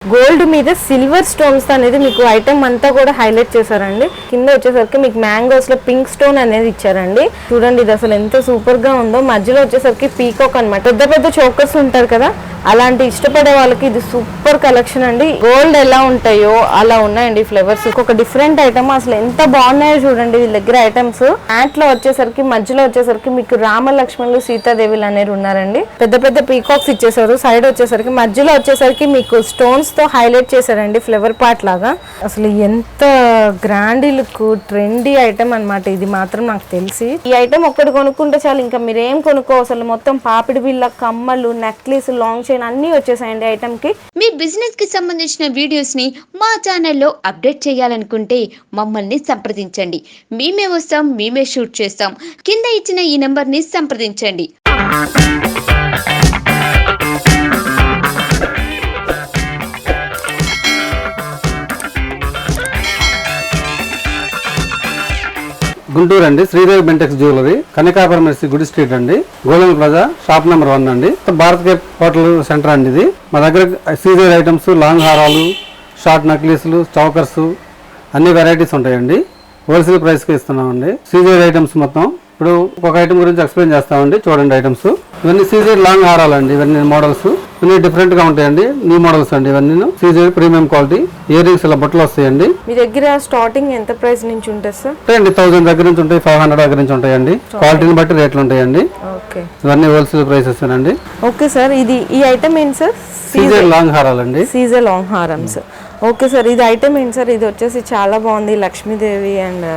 Gold మీద silver stones అనేది మీకు ఐటమ్ అంతా కూడా హైలైట్ చేశారండి. కింద వచ్చేసరికి మీకు మ్యాంగోస్ లో పింక్ స్టోన్ అనేది ఇచ్చారండి. చూడండి ఇది అసలు ఎంత సూపర్ గా ఉందో. మధ్యలో వచ్చేసరికి పీకాక్ అన్నమాట. పెద్ద పెద్ద చోకర్స్ ఉంటారు కదా, అలాంటి ఇష్టపడే వాళ్ళకి ఇది సూపర్ కలెక్షన్ అండి. గోల్డ్ ఎలా ఉంటాయో అలా ఉన్నాయండి ఫ్లేవర్స్. ఒక డిఫరెంట్ ఐటమ్, అసలు ఎంత బాగున్నాయో చూడండి వీళ్ళ దగ్గర ఐటమ్స్. మ్యాట్ లో వచ్చేసరికి మధ్యలో వచ్చేసరికి మీకు రామ లక్ష్మణులు సీతాదేవిలు అనేది ఉన్నారండి. పెద్ద పెద్ద పీకాక్స్ ఇచ్చేసారు. సైడ్ వచ్చేసరికి మధ్యలో వచ్చేసరికి మీకు స్టోన్స్ తో హైలైట్ చేశారండి ఫ్లవర్ పార్ట్ లాగా. అసలు ఎంత గ్రాండ్ లుక్, ట్రెండీ ఐటమ్ అన్నమాట ఇది మాత్రం నాకు తెలిసి. ఈ ఐటమ్ ఒక్కటి కొనుక్కుంటే చాలు, ఇంకా మీరేం కొనుక్కో అసలు. మొత్తం పాపిడి బిళ్ళ, కమ్మలు, నెక్లెస్, లాంగ్ చైన్ అన్ని వచ్చేసాయండి ఐటమ్ కి. మీ బిజినెస్ కి సంబంధించిన వీడియోస్ ని మా ఛానల్లో అప్డేట్ చేయాలనుకుంటే మమ్మల్ని సంప్రదించండి. మేమే వస్తాం, మేమే షూట్ చేస్తాం. కింద ఇచ్చిన ఈ నెంబర్ ని సంప్రదించండి. గుంటూరు అండి, శ్రీదేవి బెంటెక్స్ జ్యువెలరీ, కనకాపురం గుడి స్ట్రీట్ అండి, గోల్డెన్ ప్లాజా, షాప్ నెంబర్ 1 అండి. భారత్ కేప్ హోటల్ సెంటర్ అండి ఇది. మా దగ్గర సీజర్ ఐటమ్స్, లాంగ్ హారాలు, షార్ట్ నెక్లెస్లు, చౌకర్స్ అన్ని వెరైటీస్ ఉంటాయండి. హోల్సేల్ ప్రైస్కి ఇస్తున్నామండి. సీజర్ ఐటమ్స్ మొత్తం ఇప్పుడు ఒక ఐటమ్ గురించి ఎక్స్ప్లెయిన్ చేస్తామండి. చూడండి ఐటమ్స్ ఇవన్నీ సీజర్ లాంగ్ హారాలు అండి. ఇవన్నీ మోడల్స్ ఇవన్నీ డిఫరెంట్ గా ఉంటాయండి. న్యూ మోడల్స్ అండి ఇవన్నీ. సీజర్ ప్రీమియం క్వాలిటీ ఇయర్ రింగ్స్ ఇలా బట్టలు వస్తాయండి. మీ దగ్గర స్టార్టింగ్ ఎంత ప్రైస్ నుంచి ఉంటుంది సార్? ఉంటాయండి 1000 దగ్గర నుంచి ఉంటాయి, 500 దగ్గర నుంచి ఉంటాయండి. క్వాలిటీని బట్టి రేట్లు ఉంటాయండి. ఓకే, ఇవన్నీ హోల్సేల్ ప్రైసెస్ అండి. ఓకే సార్, ఇది ఈ ఐటమ్ ఏంటి సార్? సీజర్ లాంగ్ హారాలు అండి. సీజర్ లాంగ్ హారమ్స్. ఓకే సార్, ఇది ఐటమ్ ఏంటి సార్? ఇది వచ్చేసి చాలా బాగుంది. లక్ష్మీదేవి అండ్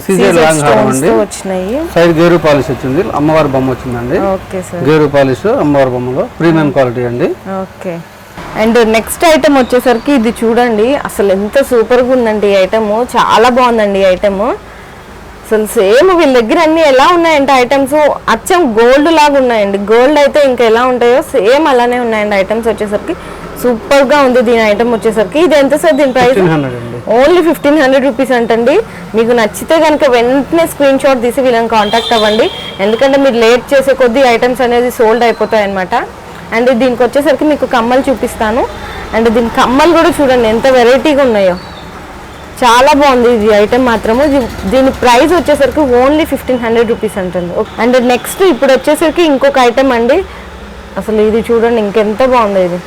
సీజర్ లాంగ్ హారం అండి. వచ్చినాయి. సైడ్ గేరు పాలిష్ వచ్చింది, అమ్మవారి బొమ్మ వచ్చిందండి. ఓకే సార్, గేరు పాలిష్ అమ్మవారి బొమ్మలో ప్రీమియం క్వాలిటీ అండి. ఓకే. అండ్ నెక్స్ట్ ఐటమ్ వచ్చేసరికి ఇది చూడండి, అసలు ఎంత సూపర్గా ఉందండి ఈ ఐటమ్. చాలా బాగుందండి ఈ ఐటమ్. అసలు సేమ్ వీళ్ళ దగ్గర అన్ని ఎలా ఉన్నాయంటే ఐటమ్స్ అచ్చం గోల్డ్ లాగా ఉన్నాయండి. గోల్డ్ అయితే ఇంకా ఎలా ఉంటాయో సేమ్ అలానే ఉన్నాయండి ఐటమ్స్. వచ్చేసరికి సూపర్ గా ఉంది దీని ఐటమ్ వచ్చేసరికి. ఇది ఎంత సార్ దీని ప్రైస్? ఓన్లీ 1500 రూపీస్ అంటండి. మీకు నచ్చితే కనుక వెంటనే స్క్రీన్ షాట్ తీసి వీళ్ళని కాంటాక్ట్ అవ్వండి. ఎందుకంటే మీరు లేట్ చేసే కొద్దీ ఐటమ్స్ అనేది సోల్డ్ అయిపోతాయి అనమాట. అండ్ దీనికి వచ్చేసరికి మీకు కమ్మలు చూపిస్తాను. అండ్ దీని కమ్మలు కూడా చూడండి ఎంత వెరైటీగా ఉన్నాయో. చాలా బాగుంది ఇది ఐటమ్ మాత్రము. దీని ప్రైస్ వచ్చేసరికి ఓన్లీ 1500 రూపీస్ అంటుంది. అండ్ నెక్స్ట్ ఇప్పుడు వచ్చేసరికి ఇంకొక ఐటమ్ అండి. అసలు ఇది చూడండి ఇంకెంత బాగుంది ఇది.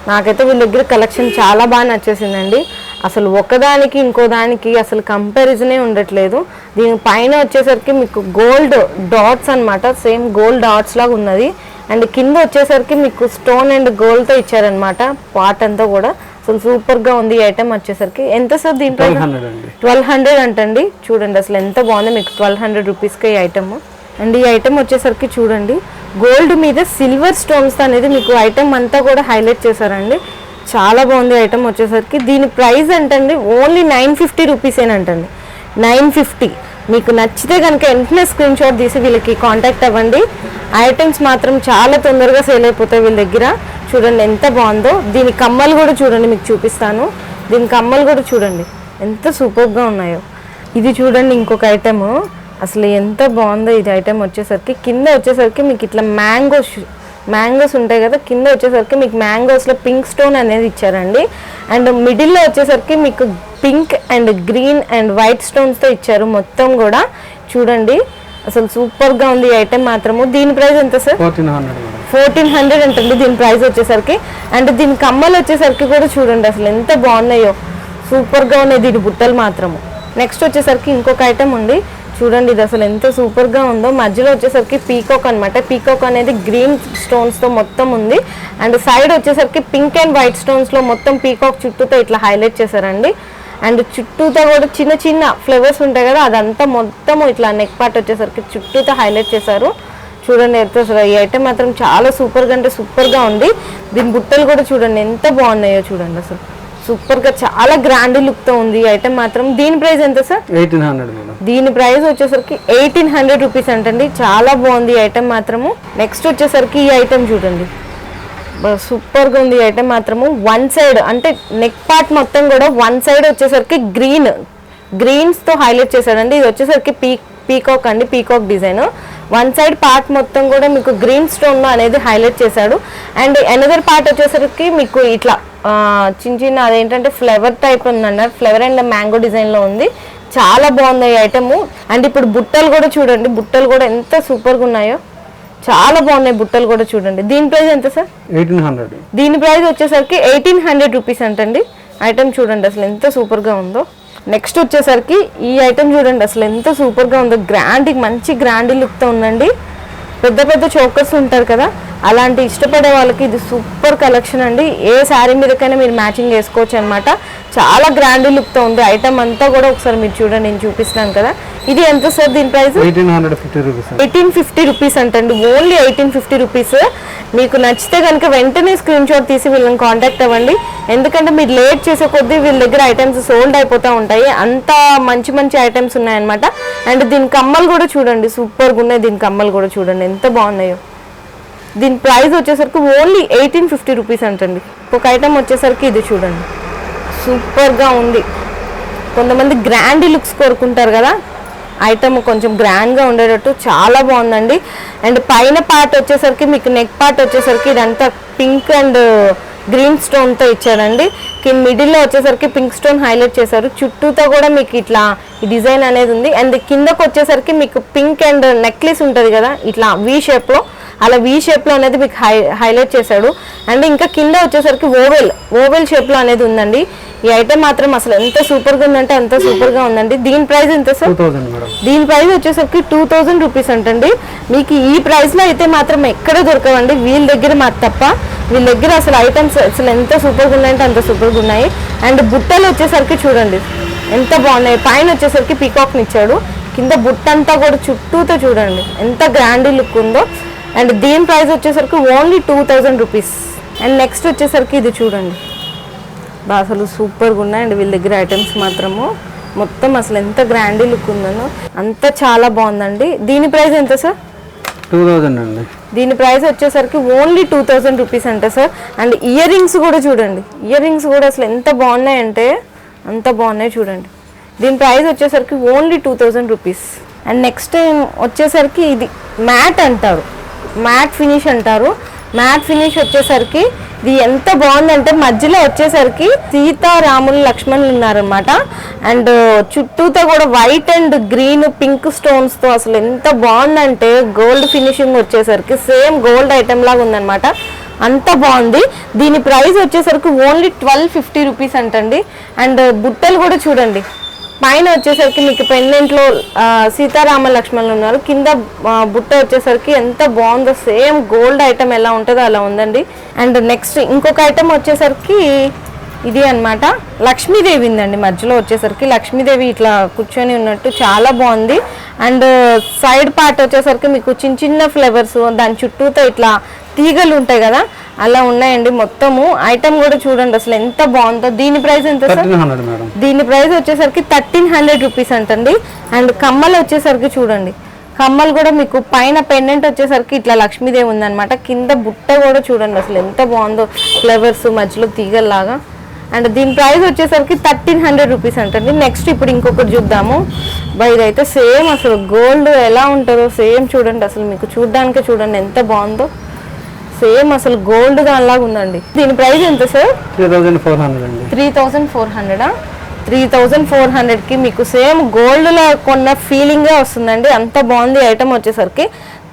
నాకైతే వీళ్ళ దగ్గర కలెక్షన్ చాలా బాగా నచ్చేసిందండి. అసలు ఒకదానికి ఇంకో దానికి అసలు కంపారిజనే ఉండట్లేదు. దీని పైన వచ్చేసరికి మీకు గోల్డ్ డాట్స్ అనమాట, సేమ్ గోల్డ్ డాట్స్ లాగా ఉన్నది. అండ్ కింద వచ్చేసరికి మీకు స్టోన్ అండ్ గోల్డ్తో ఇచ్చారనమాట పార్ట్ అంతా కూడా. అసలు సూపర్గా ఉంది ఈ ఐటమ్ వచ్చేసరికి. ఎంత సార్ దీంట్లో? 1200 అంటండి. చూడండి అసలు ఎంత బాగుంది. మీకు 1200 రూపీస్కి ఈ ఐటమ్. అండ్ ఈ ఐటమ్ వచ్చేసరికి చూడండి గోల్డ్ మీద సిల్వర్ స్టోన్స్ అనేది మీకు ఐటమ్ అంతా కూడా హైలైట్ చేశారండి. చాలా బాగుంది ఐటమ్ వచ్చేసరికి. దీని ప్రైస్ అంటండి ఓన్లీ 950 రూపీసేనంటండి. 950. మీకు నచ్చితే కనుక వెంటనే స్క్రీన్ షాట్ తీసి వీళ్ళకి కాంటాక్ట్ అవ్వండి. ఐటమ్స్ మాత్రం చాలా తొందరగా సేల్ అయిపోతాయి వీళ్ళ దగ్గర. చూడండి ఎంత బాగుందో. దీని కమ్మలు కూడా చూడండి, మీకు చూపిస్తాను. దీని కమ్మలు కూడా చూడండి ఎంత సూపర్గా ఉన్నాయో. ఇది చూడండి ఇంకొక ఐటమ్. అసలు ఎంత బాగుందో ఇది ఐటమ్ వచ్చేసరికి. కింద వచ్చేసరికి మీకు ఇట్లా మ్యాంగోస్ ఉంటాయి కదా, కింద వచ్చేసరికి మీకు మ్యాంగోస్లో పింక్ స్టోన్ అనేది ఇచ్చారండి. అండ్ మిడిల్లో వచ్చేసరికి మీకు pink and green and white స్టోన్స్తో ఇచ్చారు మొత్తం కూడా. చూడండి అసలు సూపర్గా ఉంది ఈ ఐటమ్ మాత్రము. దీని ప్రైస్ ఎంత సార్? 1400 అంటండి దీని ప్రైస్ వచ్చేసరికి. అండ్ దీని కమ్మలు వచ్చేసరికి కూడా చూడండి అసలు ఎంత బాగున్నాయో, సూపర్గా ఉన్నాయి దీని బుట్టలు మాత్రము. నెక్స్ట్ వచ్చేసరికి ఇంకొక ఐటమ్ ఉంది. చూడండి ఇది అసలు ఎంత సూపర్గా ఉందో. మధ్యలో వచ్చేసరికి పీకాక్ అనమాట. పీకాక్ అనేది గ్రీన్ స్టోన్స్తో మొత్తం ఉంది. అండ్ సైడ్ వచ్చేసరికి పింక్ అండ్ వైట్ స్టోన్స్లో మొత్తం పీకాక్ చుట్టూతో ఇట్లా హైలైట్ చేశారండి. అండ్ చుట్టూతో కూడా చిన్న చిన్న ఫ్లవర్స్ ఉంటాయి కదా, అదంతా మొత్తం ఇట్లా నెక్ పార్ట్ వచ్చేసరికి చుట్టూతో హైలైట్ చేశారు. చూడండి ఎంత అసలు ఈ ఐటమ్ మాత్రం చాలా సూపర్గా అంటే సూపర్గా ఉంది. దీని బుట్టలు కూడా చూడండి ఎంత బాగున్నాయో. చూడండి అసలు సూపర్గా చాలా గ్రాండ్ లుక్తో ఉంది ఈ ఐటమ్ మాత్రం. దీని ప్రైస్ ఎంత సార్? 1800. దీని ప్రైస్ వచ్చేసరికి 1800 రూపీస్ అంటండి. చాలా బాగుంది ఈ ఐటమ్ మాత్రము. నెక్స్ట్ వచ్చేసరికి ఈ ఐటమ్ చూడండి సూపర్గా ఉంది ఈ ఐటమ్ మాత్రము. వన్ సైడ్ అంటే నెక్ పార్ట్ మొత్తం కూడా వన్ సైడ్ వచ్చేసరికి గ్రీన్స్తో హైలైట్ చేశాడండి. ఇది వచ్చేసరికి పీకాక్ అండి, peacock design. One side part మొత్తం కూడా మీకు గ్రీన్ స్టోన్ అనేది హైలైట్ చేశాడు. అండ్ అనదర్ పార్ట్ వచ్చేసరికి మీకు ఇట్లా చిన్న చిన్న అదేంటంటే ఫ్లవర్ టైప్ ఉందండి, ఫ్లవర్ అండ్ మ్యాంగో డిజైన్లో ఉంది. చాలా బాగుంది ఈ ఐటమ్. అండ్ ఇప్పుడు బుట్టలు కూడా చూడండి, బుట్టలు కూడా ఎంత సూపర్గా ఉన్నాయో, చాలా బాగున్నాయి బుట్టలు కూడా చూడండి. దీని ప్రైస్ ఎంత సార్? 1800. దీని ప్రైస్ వచ్చేసరికి 1800 రూపీస్ అంటండి. ఐటమ్ చూడండి అసలు ఎంత సూపర్గా ఉందో. నెక్స్ట్ వచ్చేసరికి ఈ ఐటమ్ చూడండి అసలు ఎంత సూపర్గా ఉందో, మంచి గ్రాండ్ లుక్తో ఉందండి. పెద్ద పెద్ద చోకర్స్ ఉంటారు కదా, అలాంటి ఇష్టపడే వాళ్ళకి ఇది సూపర్ కలెక్షన్ అండి. ఏ శారీ మీదకైనా మీరు మ్యాచింగ్ వేసుకోవచ్చు అనమాట. చాలా గ్రాండ్ లుక్తో ఉంది ఐటమ్ అంతా కూడా. ఒకసారి మీరు చూడండి, నేను చూపిస్తున్నాను కదా. ఇది ఎంత సార్ దీని ప్రైస్? 1850 రూపీస్. 1850 రూపీస్ అంటండి, ఓన్లీ 1850 రూపీస్. మీకు నచ్చితే కనుక వెంటనే స్క్రీన్ షాట్ తీసి వీళ్ళని కాంటాక్ట్ అవ్వండి. ఎందుకంటే మీరు లేట్ చేసే కొద్దీ వీళ్ళ దగ్గర ఐటమ్స్ సోల్డ్ అయిపోతూ ఉంటాయి. అంత మంచి మంచి ఐటమ్స్ ఉన్నాయన్నమాట. అండ్ దీని కమ్మలు కూడా చూడండి సూపర్గా ఉన్నాయి. దీని కమ్మలు కూడా చూడండి ఎంత బాగున్నాయో. దీని ప్రైస్ వచ్చేసరికి ఓన్లీ 1850 రూపీస్ అంటండి. ఒక ఐటమ్ వచ్చేసరికి ఇది చూడండి సూపర్గా ఉంది. కొంతమంది గ్రాండ్ లుక్స్ కోరుకుంటారు కదా, ఐటమ్ కొంచెం గ్రాండ్గా ఉండేటట్టు చాలా బాగుందండి. అండ్ పైన పార్ట్ వచ్చేసరికి మీకు నెక్ పార్ట్ వచ్చేసరికి ఇదంతా పింక్ అండ్ గ్రీన్ స్టోన్తో ఇచ్చారండి. మిడిల్లో వచ్చేసరికి పింక్ స్టోన్ హైలైట్ చేశారు. చుట్టూతో కూడా మీకు ఇట్లా ఈ డిజైన్ అనేది ఉంది. అండ్ కిందకు వచ్చేసరికి మీకు పింక్ అండ్ నెక్లెస్ ఉంటుంది కదా ఇట్లా వీ షేప్లో, అలా వీ షేప్లో అనేది మీకు హైలైట్ చేశాడు. అండ్ ఇంకా కింద వచ్చేసరికి ఓవెల్ షేప్లో అనేది ఉందండి. ఈ ఐటమ్ మాత్రం అసలు ఎంత సూపర్గా ఉందంటే అంత సూపర్గా ఉందండి. దీని ప్రైస్ ఎంత సార్? 2000 మేడం. దీని ప్రైస్ వచ్చేసరికి 2000 రూపీస్ అంటండి. మీకు ఈ ప్రైస్లో అయితే మాత్రం ఎక్కడ దొరకవండి, వీళ్ళ దగ్గర మాకు తప్ప. వీళ్ళ దగ్గర అసలు ఐటమ్స్ అసలు ఎంత సూపర్గా ఉన్నాయంటే అంత సూపర్గా ఉన్నాయి. అండ్ బుట్టలు వచ్చేసరికి చూడండి ఎంత బాగున్నాయి. పైన వచ్చేసరికి పీకాక్ని ఇచ్చాడు, కింద బుట్ట అంతా కూడా చుట్టూతో చూడండి ఎంత గ్రాండ్ లుక్ ఉందో. అండ్ దీని ప్రైస్ వచ్చేసరికి ఓన్లీ 2000 రూపీస్. అండ్ నెక్స్ట్ వచ్చేసరికి ఇది చూడండి అసలు సూపర్గా ఉన్నాయి. అండ్ వీళ్ళ దగ్గర ఐటమ్స్ మాత్రము మొత్తం అసలు ఎంత గ్రాండ్ లుక్ ఉందనో అంత చాలా బాగుందండి. దీని ప్రైస్ ఎంత సార్? 2000 అండి. దీని ప్రైస్ వచ్చేసరికి ఓన్లీ 2000 రూపీస్ అంట సార్. అండ్ ఇయర్ రింగ్స్ కూడా చూడండి, ఇయర్ రింగ్స్ కూడా అసలు ఎంత బాగున్నాయంటే అంత బాగున్నాయి చూడండి. దీని ప్రైస్ వచ్చేసరికి ఓన్లీ 2000 రూపీస్. అండ్ నెక్స్ట్ వచ్చేసరికి ఇది మ్యాట్ అంటారు, మ్యాట్ ఫినిష్ అంటారు. మ్యాట్ ఫినిష్ వచ్చేసరికి ఇది ఎంత బాగుందంటే మధ్యలో వచ్చేసరికి సీతారాములు లక్ష్మణులు ఉన్నారనమాట. అండ్ చుట్టూతో కూడా వైట్ అండ్ గ్రీన్ పింక్ స్టోన్స్తో అసలు ఎంత బాగుందంటే గోల్డ్ ఫినిషింగ్ వచ్చేసరికి సేమ్ గోల్డ్ ఐటమ్ లాగా ఉందన్నమాట. అంత బాగుంది. దీని ప్రైస్ వచ్చేసరికి ఓన్లీ 1250 రూపీస్ అంటండి. అండ్ బుట్టలు కూడా చూడండి, పైన వచ్చేసరికి మీకు పెండెంట్లో సీతారామ లక్ష్మణులు ఉన్నారు, కింద బుట్ట వచ్చేసరికి ఎంత బాగుందో సేమ్ గోల్డ్ ఐటమ్ ఎలా ఉంటుందో అలా ఉందండి. అండ్ నెక్స్ట్ ఇంకొక ఐటమ్ వచ్చేసరికి ఇది అన్నమాట, లక్ష్మీదేవి ఉందండి. మధ్యలో వచ్చేసరికి లక్ష్మీదేవి ఇట్లా కూర్చొని ఉన్నట్టు చాలా బాగుంది. అండ్ సైడ్ పార్ట్ వచ్చేసరికి మీకు చిన్న చిన్న ఫ్లవర్స్, దాని చుట్టూతో ఇట్లా తీగలు ఉంటాయి కదా అలా ఉన్నాయండి. మొత్తము ఐటమ్ కూడా చూడండి అసలు ఎంత బాగుందో. దీని ప్రైస్ ఎంత సార్? 1300 మేడం. దీని ప్రైస్ వచ్చేసరికి 1300 రూపీస్ అంటండి. అండ్ కమ్మలు వచ్చేసరికి చూడండి, కమ్మలు కూడా మీకు పైన పెండెంట్ వచ్చేసరికి ఇట్లా లక్ష్మీదేవి ఉందన్నమాట. కింద బుట్ట కూడా చూడండి అసలు ఎంత బాగుందో, ఫ్లవర్స్ మధ్యలో తీగల్లాగా. అండ్ దీని ప్రైస్ వచ్చేసరికి 1300 రూపీస్ అంటండి. నెక్స్ట్ ఇప్పుడు ఇంకొకటి చూద్దాము. ఇదైతే సేమ్ అసలు గోల్డ్ ఎలా ఉంటుందో సేమ్ చూడండి, అసలు మీకు చూడడానికే చూడండి ఎంత బాగుందో, సేమ్ అసలు గోల్డ్ దానిలాగా ఉందండి. దీని ప్రైస్ ఎంత సార్? 3400 అండి. 3400. 3400కి మీకు సేమ్ గోల్డ్లో కొన్న ఫీలింగే వస్తుందండి, అంత బాగుంది ఐటమ్ వచ్చేసరికి.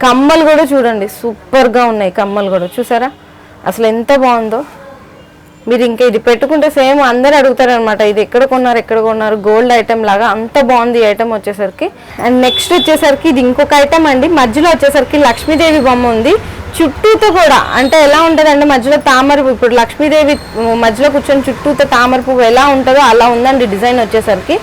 కమ్మలు కూడా చూడండి సూపర్గా ఉన్నాయి, కమ్మలు కూడా చూసారా అసలు ఎంత బాగుందో. మీరు ఇంకా ఇది పెట్టుకుంటే సేమ్ అందరు అడుగుతారు అనమాట, ఇది ఎక్కడ కొన్నారు గోల్డ్ ఐటమ్ లాగా, అంత బాగుంది ఈ ఐటమ్ వచ్చేసరికి. అండ్ నెక్స్ట్ వచ్చేసరికి ఇది ఇంకొక ఐటమ్ అండి. మధ్యలో వచ్చేసరికి లక్ష్మీదేవి బొమ్మ ఉంది, చుట్టూతో కూడా అంటే ఎలా ఉంటుందంటే మధ్యలో తామర, ఇప్పుడు లక్ష్మీదేవి మధ్యలో కూర్చొని చుట్టూతో తామర పువ్వు ఎలా ఉంటుందో అలా ఉందండి డిజైన్ వచ్చేసరికి,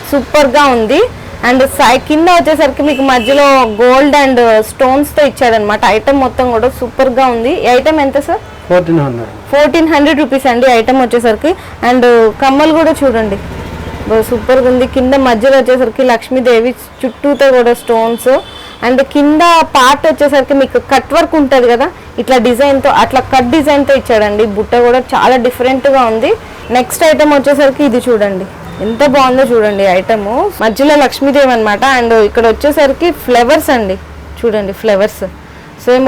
సూపర్గా ఉంది. అండ్ కింద వచ్చేసరికి మీకు మధ్యలో గోల్డ్ అండ్ స్టోన్స్తో ఇచ్చాడనమాట. ఐటమ్ మొత్తం కూడా సూపర్గా ఉంది. ఈ ఐటమ్ ఎంత సార్? 1400 రూపీస్ అండి ఐటమ్ వచ్చేసరికి. అండ్ కమ్మలు కూడా చూడండి సూపర్గా ఉంది. కింద మధ్యలో వచ్చేసరికి లక్ష్మీదేవి, చుట్టూతో కూడా స్టోన్స్. అండ్ కింద పార్ట్ వచ్చేసరికి మీకు కట్ వర్క్ ఉంటుంది కదా ఇట్లా డిజైన్తో, అట్లా కట్ డిజైన్తో ఇచ్చాడండి. బుట్ట కూడా చాలా డిఫరెంట్గా ఉంది. నెక్స్ట్ ఐటమ్ వచ్చేసరికి ఇది చూడండి, ఎంత బాగుందో చూడండి ఐటమ్. మధ్యలో లక్ష్మీదేవి అనమాట. అండ్ ఇక్కడ వచ్చేసరికి ఫ్లవర్స్ అండి, చూడండి ఫ్లవర్స్ సేమ్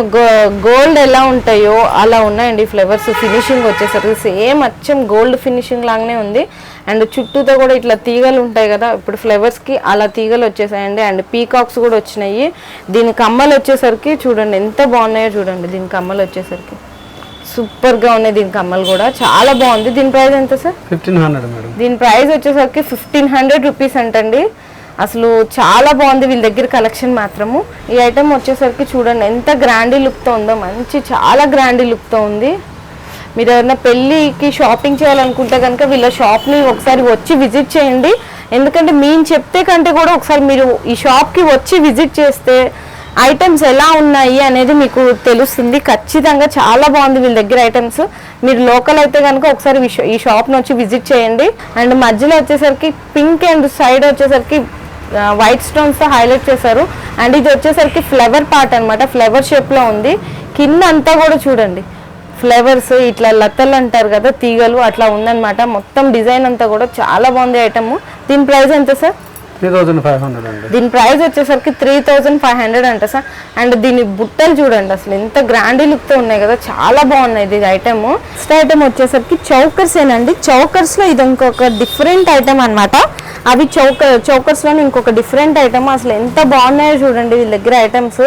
గోల్డ్ ఎలా ఉంటాయో అలా ఉన్నాయండి ఫ్లవర్స్. ఫినిషింగ్ వచ్చేసరికి సేమ్ అచ్చం గోల్డ్ ఫినిషింగ్ లాగానే ఉంది. అండ్ చుట్టూతో కూడా ఇట్లా తీగలు ఉంటాయి కదా, ఇప్పుడు ఫ్లవర్స్కి అలా తీగలు వచ్చేసాయండి. అండ్ పీకాక్స్ కూడా వచ్చినాయి. దీని కమ్మలు వచ్చేసరికి చూడండి ఎంత బాగున్నాయో చూడండి. దీని కమ్మలు వచ్చేసరికి సూపర్గా ఉన్నాయి. దీని కమ్మలు కూడా చాలా బాగుంది. దీని ప్రైస్ ఎంత సార్? 1500 మేడం. దీని ప్రైస్ వచ్చేసరికి 1500 రూపీస్ అంటండి. అసలు చాలా బాగుంది వీళ్ళ దగ్గర కలెక్షన్ మాత్రము. ఈ ఐటమ్ వచ్చేసరికి చూడండి ఎంత గ్రాండీ లుక్తో ఉందో, మంచి చాలా గ్రాండీ లుక్తో ఉంది. మీరు ఏదైనా పెళ్ళికి షాపింగ్ చేయాలనుకుంటే కనుక వీళ్ళ షాప్ని ఒకసారి వచ్చి విజిట్ చేయండి. ఎందుకంటే మేము చెప్తే కంటే కూడా ఒకసారి మీరు ఈ షాప్కి వచ్చి విజిట్ చేస్తే ఐటమ్స్ ఎలా ఉన్నాయి అనేది మీకు తెలుస్తుంది. ఖచ్చితంగా చాలా బాగుంది వీళ్ళ దగ్గర ఐటమ్స్. మీరు లోకల్ అయితే కనుక ఒకసారి ఈ షాప్ని వచ్చి విజిట్ చేయండి. అండ్ మధ్యలో వచ్చేసరికి పింక్ అండ్ సైడ్ వచ్చేసరికి వైట్ స్టోన్స్తో హైలైట్ చేశారు. అండ్ ఇది వచ్చేసరికి ఫ్లవర్ పార్ట్ అనమాట, ఫ్లవర్ షేప్లో ఉంది. కింద అంతా కూడా చూడండి ఫ్లవర్స్, ఇట్లా లతలు అంటారు కదా తీగలు, అట్లా ఉందన్నమాట. మొత్తం డిజైన్ అంతా కూడా చాలా బాగుంది ఐటమ్. దీని ప్రైస్ ఎంత సార్? 3500 అండి. దీని ప్రైస్ వచ్చేసరికి 3500 అంట సార్. అండ్ దీని బుట్టలు చూడండి అసలు ఎంత గ్రాండీ లుక్తో ఉన్నాయి కదా, చాలా బాగున్నాయి ఇది ఐటమ్. నెక్స్ట్ ఐటమ్ వచ్చేసరికి చౌకర్స్ ఏనండి. చౌకర్స్లో ఇది ఇంకొక డిఫరెంట్ ఐటమ్ అనమాట. అవి చౌకర్స్లోని ఇంకొక డిఫరెంట్ ఐటమ్. అసలు ఎంత బాగున్నాయో చూడండి వీళ్ళ దగ్గర ఐటమ్స్.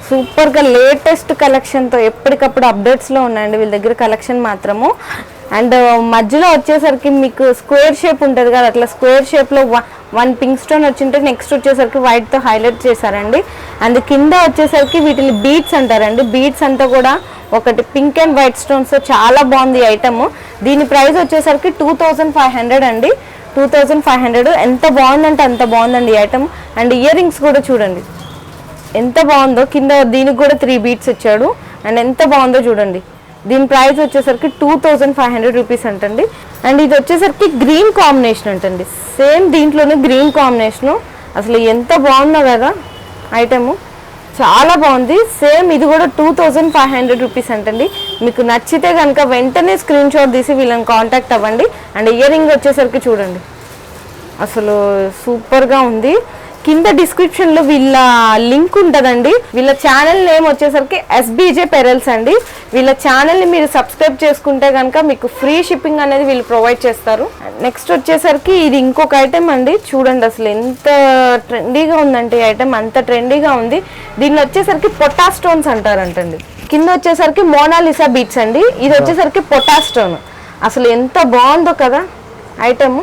సూపర్గా లేటెస్ట్ కలెక్షన్తో ఎప్పటికప్పుడు అప్డేట్స్లో ఉన్నాయండి వీళ్ళ దగ్గర కలెక్షన్ మాత్రము. అండ్ మధ్యలో వచ్చేసరికి మీకు స్క్వేర్ షేప్ ఉంటుంది కదా, అట్లా స్క్వేర్ షేప్లో వన్ పింక్ స్టోన్ వచ్చింటే నెక్స్ట్ వచ్చేసరికి వైట్తో హైలైట్ చేశారండి. అండ్ కింద వచ్చేసరికి వీటిని బీడ్స్ అంటారండి. బీడ్స్ అంతా కూడా ఒకటి పింక్ అండ్ వైట్ స్టోన్స్తో చాలా బాగుంది ఈ ఐటమ్. దీని ప్రైస్ వచ్చేసరికి 2500 అండి. 2500. ఎంత బాగుందంటే అంత బాగుందండి ఈ ఐటమ్. అండ్ ఇయర్ రింగ్స్ కూడా చూడండి ఎంత బాగుందో. కింద దీనికి కూడా 3 బీట్స్ ఇచ్చాడు. అండ్ ఎంత బాగుందో చూడండి. దీని ప్రైస్ వచ్చేసరికి 2500 రూపీస్ అంటండి. అండ్ ఇది వచ్చేసరికి గ్రీన్ కాంబినేషన్ అంటండి. సేమ్ దీంట్లోనే గ్రీన్ కాంబినేషను. అసలు ఎంత బాగుందో కదా ఐటము, చాలా బాగుంది. సేమ్ ఇది కూడా 2500 రూపీస్ అంటండి. మీకు నచ్చితే కనుక వెంటనే స్క్రీన్ షాట్ తీసి వీళ్ళని కాంటాక్ట్ అవ్వండి. అండ్ ఇయర్ రింగ్ వచ్చేసరికి చూడండి అసలు సూపర్గా ఉంది. కింద డిస్క్రిప్షన్లో వీళ్ళ లింక్ ఉంటుందండి. వీళ్ళ ఛానల్ నేమ్ వచ్చేసరికి SBJ పెరల్స్ అండి. వీళ్ళ ఛానల్ని మీరు సబ్స్క్రైబ్ చేసుకుంటే కనుక మీకు ఫ్రీ షిప్పింగ్ అనేది వీళ్ళు ప్రొవైడ్ చేస్తారు. నెక్స్ట్ వచ్చేసరికి ఇది ఇంకొక ఐటమ్ అండి. చూడండి అసలు ఎంత ట్రెండీగా ఉందంటే ఈ ఐటమ్, అంత ట్రెండీగా ఉంది. దీన్ని వచ్చేసరికి పొటా స్టోన్స్ అంటారంటండి. కింద వచ్చేసరికి మోనాలిసా బీట్స్ అండి. ఇది వచ్చేసరికి పొటా స్టోన్. అసలు ఎంత బాగుందో కదా ఐటమ్,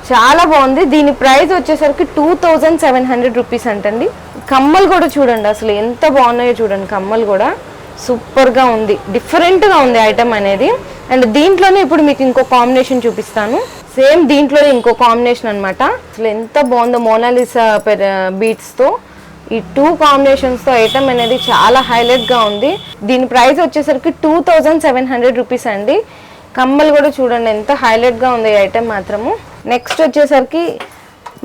చాలా బాగుంది. దీని ప్రైస్ వచ్చేసరికి 2700 రూపీస్ అంటండి. కమ్మలు కూడా చూడండి అసలు ఎంత బాగున్నాయో చూడండి. కమ్మలు కూడా సూపర్గా ఉంది, డిఫరెంట్గా ఉంది ఐటమ్ అనేది. అండ్ దీంట్లోనే ఇప్పుడు మీకు ఇంకో కాంబినేషన్ చూపిస్తాను. సేమ్ దీంట్లోనే ఇంకో కాంబినేషన్ అనమాట. అసలు ఎంత బాగుందో మోనాలిసా బీట్స్తో ఈ 2 కాంబినేషన్స్తో ఐటమ్ అనేది చాలా హైలైట్గా ఉంది. దీని ప్రైస్ వచ్చేసరికి 2700 రూపీస్ అండి. కమ్మలు కూడా చూడండి ఎంత హైలైట్గా ఉంది ఈ ఐటమ్ మాత్రము. నెక్స్ట్ వచ్చేసరికి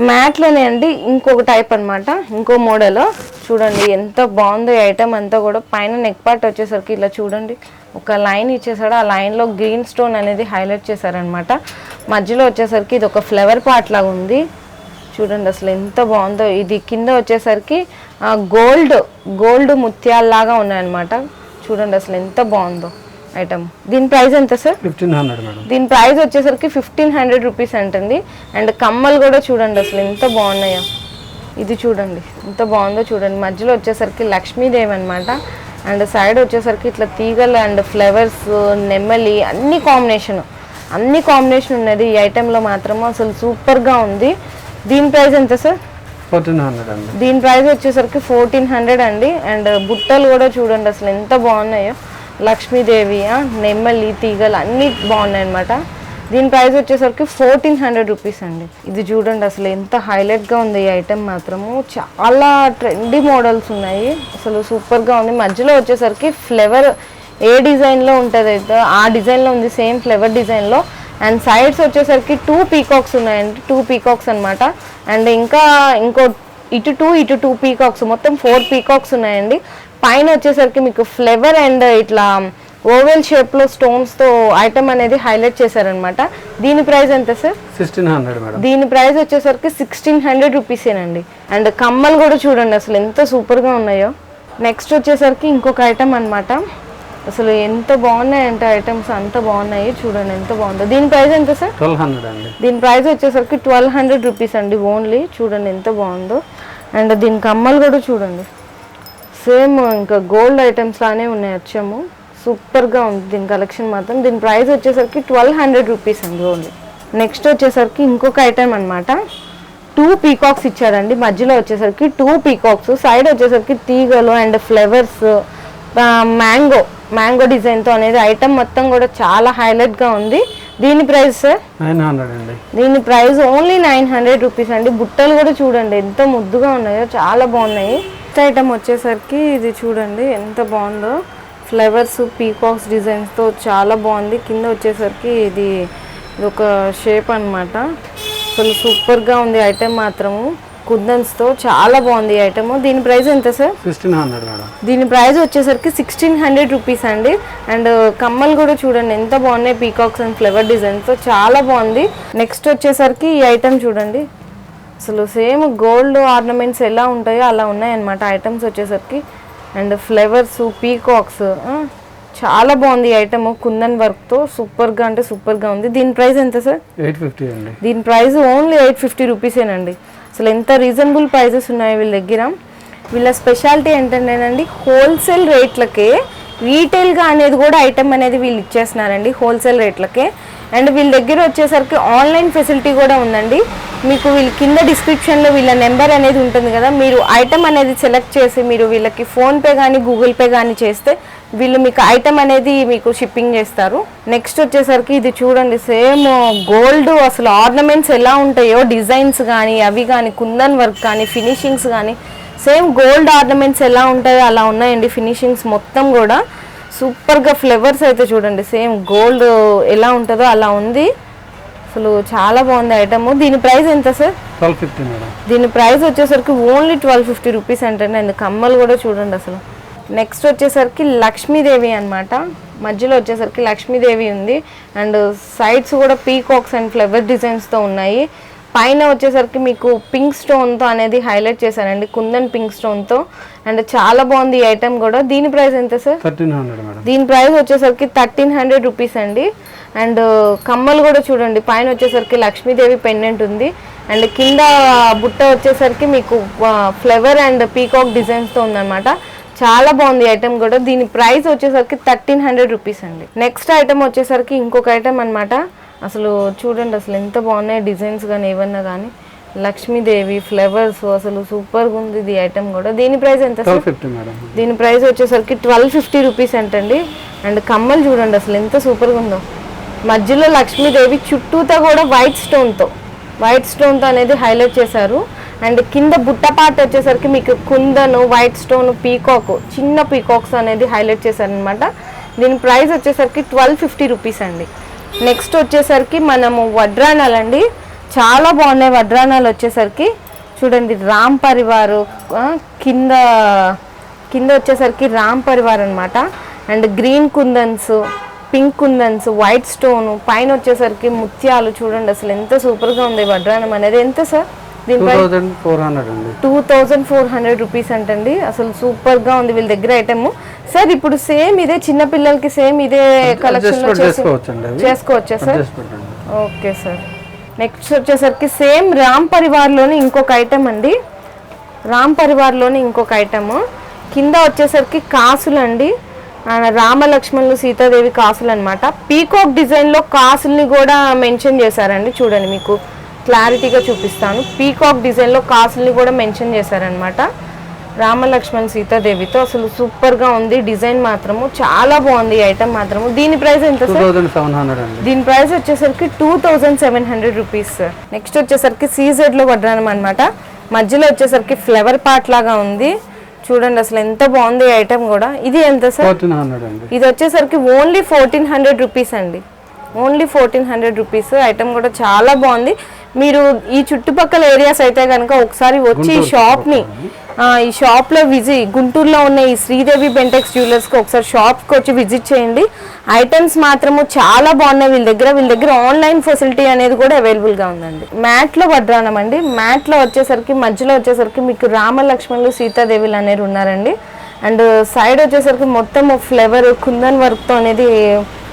మ్యాట్లోనే అండి ఇంకొక టైప్ అనమాట, ఇంకో మోడల్. చూడండి ఎంత బాగుందో ఈ ఐటమ్ అంతా కూడా. పైన నెక్ పార్ట్ వచ్చేసరికి ఇలా చూడండి ఒక లైన్ ఇచ్చేసాడు. ఆ లైన్లో గ్రీన్ స్టోన్ అనేది హైలైట్ చేశారనమాట. మధ్యలో వచ్చేసరికి ఇది ఒక ఫ్లవర్ పార్ట్ లాగా ఉంది. చూడండి అసలు ఎంత బాగుందో. ఇది కింద వచ్చేసరికి గోల్డ్ ముత్యాల్లాగా ఉన్నాయన్నమాట. చూడండి అసలు ఎంత బాగుందో ఐటమ్. దీని ప్రైస్ ఎంత సార్? 1500 మేడం. దీని ప్రైస్ వచ్చేసరికి 1500 రూపీస్ అంటండి. అండ్ కమ్మలు కూడా చూడండి అసలు ఎంత బాగున్నాయో. ఇది చూడండి ఎంత బాగుందో చూడండి. మధ్యలో వచ్చేసరికి లక్ష్మీదేవి అనమాట. అండ్ సైడ్ వచ్చేసరికి ఇట్లా తీగలు అండ్ ఫ్లవర్స్, నెమ్మలి అన్ని కాంబినేషన్ ఉన్నది ఈ ఐటెంలో మాత్రము. అసలు సూపర్గా ఉంది. దీని ప్రైస్ ఎంత సార్? 1400 అండి. దీని ప్రైస్ వచ్చేసరికి 1400 అండి. అండ్ బుట్టలు కూడా చూడండి అసలు ఎంత బాగున్నాయో. లక్ష్మీదేవి, నెమ్మలి, తీగలు అన్నీ బాగున్నాయి అనమాట. దీని ప్రైస్ వచ్చేసరికి 1400 రూపీస్ అండి. ఇది చూడండి అసలు ఎంత హైలైట్గా ఉంది ఈ ఐటెం మాత్రము. చాలా ట్రెండీ మోడల్స్ ఉన్నాయి, అసలు సూపర్గా ఉంది. మధ్యలో వచ్చేసరికి ఫ్లవర్ ఏ డిజైన్లో ఉంటుంది అయితే ఆ డిజైన్లో ఉంది, సేమ్ ఫ్లవర్ డిజైన్లో. అండ్ సైడ్స్ వచ్చేసరికి 2 పీకాక్స్ ఉన్నాయండి, 2 పీకాక్స్ అనమాట. అండ్ ఇంకో ఇటు 2 పీకాక్స్, మొత్తం 4 పీకాక్స్ ఉన్నాయండి. పైన వచ్చేసరికి మీకు ఫ్లవర్ అండ్ ఇట్లా ఓవెల్ షేప్ లో స్టోన్స్ తో ఐటమ్ అనేది హైలైట్ చేశారనమాట. దీని ప్రైస్ ఎంత సార్? 1600 మేడం. దీని ప్రైస్ వచ్చేసరికి 1600 రూపీసేనండి. అండ్ కమ్మలు కూడా చూడండి అసలు ఎంత సూపర్ గా ఉన్నాయో. నెక్స్ట్ వచ్చేసరికి ఇంకొక ఐటమ్ అన్నమాట. అసలు ఎంత బాగున్నాయంటే ఐటమ్స్ అంత బాగున్నాయి చూడండి ఎంత బాగుందో. దీని ప్రైస్ ఎంత సార్? 1200 అండి. దీని ప్రైస్ వచ్చేసరికి 1200 రూపీస్ అండి ఓన్లీ. చూడండి ఎంత బాగుందో. అండ్ దీని కమ్మలు కూడా చూడండి సేమ్ ఇంకా గోల్డ్ ఐటమ్స్ లానే ఉన్నాయి వచ్చాము. సూపర్గా ఉంది దీని కలెక్షన్ మాత్రం. దీని ప్రైస్ వచ్చేసరికి 1200 రూపీస్ అండి ఓన్లీ. నెక్స్ట్ వచ్చేసరికి ఇంకొక ఐటమ్ అనమాట. 2 పీకాక్స్ ఇచ్చారండి. మధ్యలో వచ్చేసరికి 2 పీకాక్స్, సైడ్ వచ్చేసరికి తీగలు అండ్ ఫ్లవర్స్, మ్యాంగో డిజైన్తో అనేది ఐటమ్ మొత్తం కూడా చాలా హైలైట్గా ఉంది. దీని ప్రైస్ సార్? 900 అండి. దీని ప్రైస్ ఓన్లీ 900 రూపీస్ అండి. బుట్టలు కూడా చూడండి ఎంత ముద్దుగా ఉన్నాయో, చాలా బాగున్నాయి. నెక్స్ట్ ఐటమ్ వచ్చేసరికి ఇది చూడండి ఎంత బాగుందో. ఫ్లవర్స్ పీకాక్స్ డిజైన్స్తో చాలా బాగుంది. కింద వచ్చేసరికి ఇది ఒక షేప్ అనమాట. అసలు సూపర్గా ఉంది ఐటమ్ మాత్రము. కుందన్స్తో చాలా బాగుంది ఐటమ్. దీని ప్రైస్ ఎంత సార్? 1600 మేడం. దీని ప్రైస్ వచ్చేసరికి 1600 రూపీస్ అండి. అండ్ కమ్మలు కూడా చూడండి ఎంత బాగున్నాయి, పీకాక్స్ అండ్ ఫ్లవర్ డిజైన్తో చాలా బాగుంది. నెక్స్ట్ వచ్చేసరికి ఈ ఐటమ్ చూడండి అసలు సేమ్ గోల్డ్ ఆర్నమెంట్స్ ఎలా ఉంటాయో అలా ఉన్నాయన్నమాట ఐటమ్స్ వచ్చేసరికి. అండ్ ఫ్లవర్స్ పీకాక్స్ చాలా బాగుంది ఈ ఐటమ్. కుందన్ వర్క్తో సూపర్గా అంటే సూపర్గా ఉంది. దీని ప్రైస్ ఎంత సార్? 850 అండి. దీని ప్రైస్ ఓన్లీ 850 రూపీసేనండి. అసలు ఎంత రీజనబుల్ ప్రైజెస్ ఉన్నాయి వీళ్ళ దగ్గర. వీళ్ళ స్పెషాలిటీ ఏంటంటేనండి హోల్సేల్ రేట్లకే రీటైల్గా అనేది కూడా ఐటమ్ అనేది వీళ్ళు ఇచ్చేస్తున్నారండి హోల్సేల్ రేట్లకే. అండ్ వీళ్ళ దగ్గర వచ్చేసరికి ఆన్లైన్ ఫెసిలిటీ కూడా ఉందండి. మీకు వీళ్ళ కింద డిస్క్రిప్షన్లో వీళ్ళ నెంబర్ అనేది ఉంటుంది కదా, మీరు ఐటమ్ అనేది సెలెక్ట్ చేసి మీరు వీళ్ళకి ఫోన్పే కానీ గూగుల్ పే కానీ చేస్తే వీళ్ళు మీకు ఐటమ్ అనేది మీకు షిప్పింగ్ చేస్తారు. నెక్స్ట్ వచ్చేసరికి ఇది చూడండి సేమ్ గోల్డ్ అసలు ఆర్నమెంట్స్ ఎలా ఉంటాయో డిజైన్స్ కానీ అవి కానీ కుందన్ వర్క్ కానీ ఫినిషింగ్స్ కానీ సేమ్ గోల్డ్ ఆర్నమెంట్స్ ఎలా ఉంటాయో అలా ఉన్నాయండి ఫినిషింగ్స్ మొత్తం కూడా. సూపర్గా ఫ్లవర్స్ అయితే చూడండి సేమ్ గోల్డ్ ఎలా ఉంటుందో అలా ఉంది. అసలు చాలా బాగుంది ఐటమ్. దీని ప్రైస్ ఎంత సార్? 1250 మేడం. దీని ప్రైస్ వచ్చేసరికి ఓన్లీ 1250 రూపీస్ అంటే. అండ్ కమ్మలు కూడా చూడండి అసలు. నెక్స్ట్ వచ్చేసరికి లక్ష్మీదేవి అనమాట. మధ్యలో వచ్చేసరికి లక్ష్మీదేవి ఉంది. అండ్ సైడ్స్ కూడా పీకాక్స్ అండ్ ఫ్లవర్ డిజైన్స్తో ఉన్నాయి. పైన వచ్చేసరికి మీకు పింక్ స్టోన్తో అనేది హైలైట్ చేశానండి కుందన్ పింక్ స్టోన్తో. అండ్ చాలా బాగుంది ఈ ఐటమ్ కూడా. దీని ప్రైస్ ఎంత సార్? 1300 మేడం. దీని ప్రైస్ వచ్చేసరికి 1300 రూపీస్ అండి. అండ్ కమ్మలు కూడా చూడండి పైన వచ్చేసరికి లక్ష్మీదేవి పెండెంట్ ఉంది. అండ్ కింద బుట్ట వచ్చేసరికి మీకు ఫ్లవర్ అండ్ పీకాక్ డిజైన్స్తో ఉందన్నమాట. చాలా బాగుంది ఐటమ్ కూడా. దీని ప్రైస్ వచ్చేసరికి 1300 రూపీస్ అండి. నెక్స్ట్ ఐటమ్ వచ్చేసరికి ఇంకొక ఐటమ్ అనమాట. అసలు చూడండి అసలు ఎంత బాగున్నాయి డిజైన్స్ కానీ ఏమన్నా కానీ. లక్ష్మీదేవి ఫ్లవర్స్ అసలు సూపర్గా ఉంది ఇది ఐటమ్ కూడా. దీని ప్రైస్ ఎంత? 1250 మేడం. దీని ప్రైస్ వచ్చేసరికి 1250 రూపీస్ అంటండి. అండ్ కమ్మలు చూడండి అసలు ఎంత సూపర్గా ఉందో. మధ్యలో లక్ష్మీదేవి చుట్టూతో కూడా వైట్ స్టోన్తో అనేది హైలైట్ చేశారు. అండ్ కింద బుట్ట పార్ట్ వచ్చేసరికి మీకు కుందను వైట్ స్టోన్ పీకాక్ చిన్న పీకాక్స్ అనేది హైలైట్ చేశారనమాట. దీని ప్రైస్ వచ్చేసరికి 1250 రూపీస్ అండి. నెక్స్ట్ వచ్చేసరికి మనము వడ్రానాలండి. చాలా బాగున్నాయి వడ్రానాలు వచ్చేసరికి చూడండి. రామ్ పరివారు కింద వచ్చేసరికి రామ్ పరివార్ అనమాట. And green kundans, pink kundans, white stone, పైన వచ్చేసరికి ముత్యాలు చూడండి అసలు ఎంత సూపర్గా ఉంది వడ్రానం అనేది. ఎంత సార్? దీని 2400 రూపీస్ అంటండి. అసలు సూపర్గా ఉంది వీళ్ళ దగ్గర ఐటమ్. సార్ ఇప్పుడు సేమ్ ఇదే చిన్న పిల్లలకి సేమ్ ఇదే కలెక్షన్ చేసుకోవచ్చా సార్? Okay sir. నెక్స్ట్ వచ్చేసరికి సేమ్ రామ్ పరివార్లోని ఇంకొక ఐటమ్ అండి. రామ్ పరివార్లోని ఇంకొక ఐటమ్ కింద వచ్చేసరికి కాసులు అండి. రామలక్ష్మణులు సీతాదేవి కాసులు అనమాట. పీకాక్ డిజైన్లో కాసుల్ని కూడా మెన్షన్ చేశారండి. చూడండి మీకు క్లారిటీగా చూపిస్తాను. పీకాక్ డిజైన్లో కాసుల్ని కూడా మెన్షన్ చేశారనమాట రామలక్ష్మణ్ సీతాదేవితో. అసలు సూపర్గా ఉంది డిజైన్ మాత్రము. చాలా బాగుంది ఈ ఐటమ్ మాత్రము. దీని ప్రైస్ ఎంత సార్? 2700 అండి. దీని ప్రైస్ వచ్చేసరికి 2700 రూపీస్ సార్. నెక్స్ట్ వచ్చేసరికి సీజెడ్లో వడ్రానం అనమాట. మధ్యలో వచ్చేసరికి ఫ్లవర్ పార్ట్ లాగా ఉంది. చూడండి అసలు ఎంత బాగుంది ఈ ఐటమ్ కూడా. ఇది ఎంత సార్? 1400 అండి. ఇది వచ్చేసరికి ఓన్లీ 1400 రూపీస్ అండి. Only 1400 rupees. ఐటమ్ కూడా చాలా బాగుంది. మీరు ఈ చుట్టుపక్కల ఏరియాస్ అయితే కనుక ఒకసారి వచ్చి ఈ షాప్ని ఈ షాప్లో గుంటూరులో ఉన్న ఈ శ్రీదేవి బెంటెక్స్ జ్యువెలర్స్కి ఒకసారి షాప్కి వచ్చి విజిట్ చేయండి. ఐటమ్స్ మాత్రము చాలా బాగున్నాయి వీళ్ళ దగ్గర ఆన్లైన్ ఫెసిలిటీ అనేది కూడా అవైలబుల్గా ఉందండి. మ్యాట్లో వడ్రానం అండి. మ్యాట్లో వచ్చేసరికి మధ్యలో వచ్చేసరికి మీకు రామలక్ష్మణులు సీతాదేవిలు అనేది ఉన్నారండి. అండ్ సైడ్ వచ్చేసరికి మొత్తం ఫ్లేవర్ కుందన్ వర్క్తో అనేది